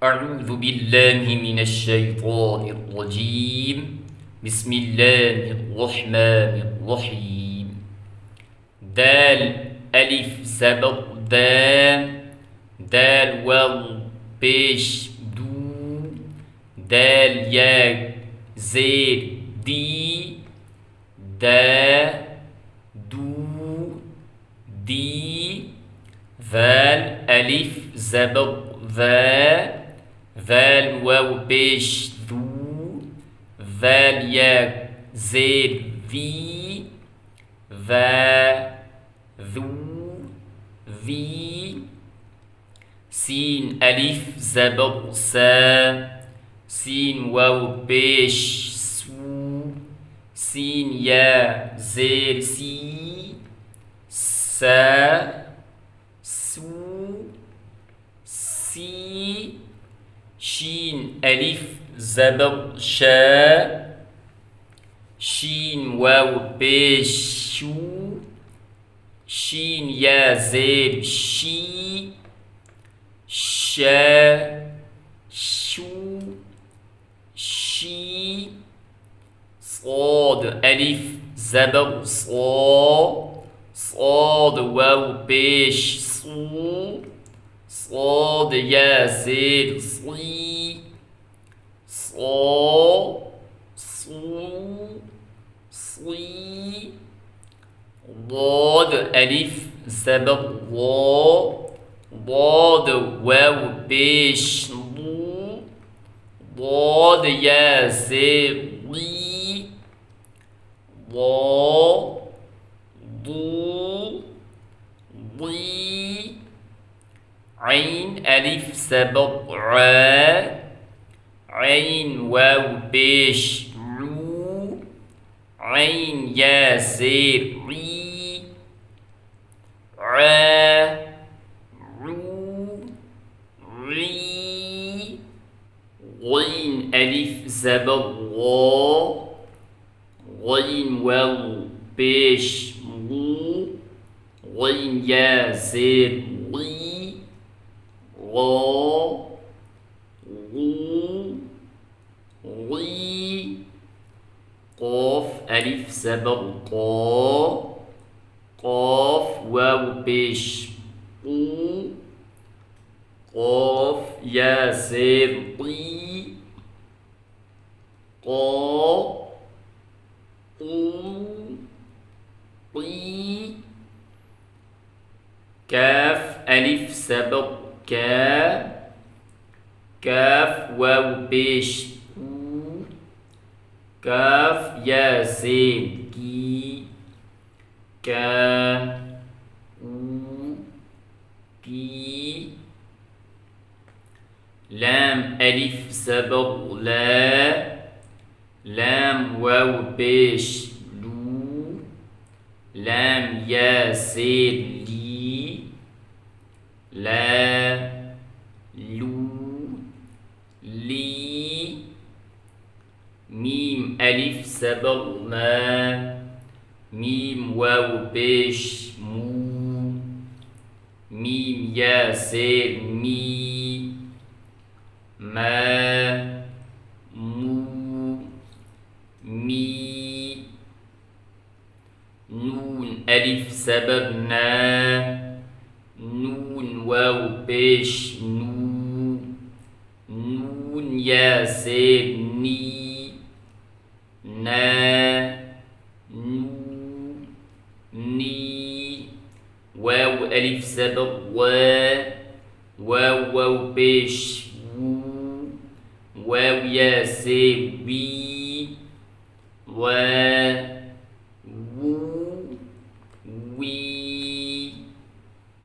أعوذ بالله من الشيطان الرجيم. بسم الله الرحمن الرحيم. دال ألف زبر دا، دال واو بيش دو، دال يا زير دي، دا دو دي، ذال ألف زبر ذا، ذال واو بيش ذو، ذال يا زير ذي، ذا ذو ذي، سين ألف زبر سا، سين واو بيش سو، سين يا زير سي، سا سو سي، شين ألف زبر شا، شين واو بيش شو، شين يا زير شي، شا شو شي، صاد ألف زبر صا، صاد واو بيش صو، صاد يا زير صي، صا صو صي، ضاد ألف زبر ضا، ضاد واو بيش ضو، ضاد يا زير ضي، ضا ضو ضي، عين ألف زبر عا، عين واو بيش عو، عين يا زير عي، عا عو عي، غين ألف زبر غا، غين واو بيش غو، غين يا زير غي، غا غو غي، قاف ألف زبر قا، قاف واو بيش قو، قاف يا زير طي، قا قو طي، كاف ألف زبر كا، كاف واو بيش كو، كاف يا زين كي، كا كو كي، لام ألف زبر لا، لام واو بيش لو، لام يا زين لي، لا لو لي، ميم ألف زبر ما، ميم واو بيش مو، ميم يا زير مي، ما مو مي، نون ألف زبر نا، نون واو بيش نو، نون يا زير ني، نا نو ني، واو ألف زبر وا، واو واو بيش وو، واو يا زير وي، وا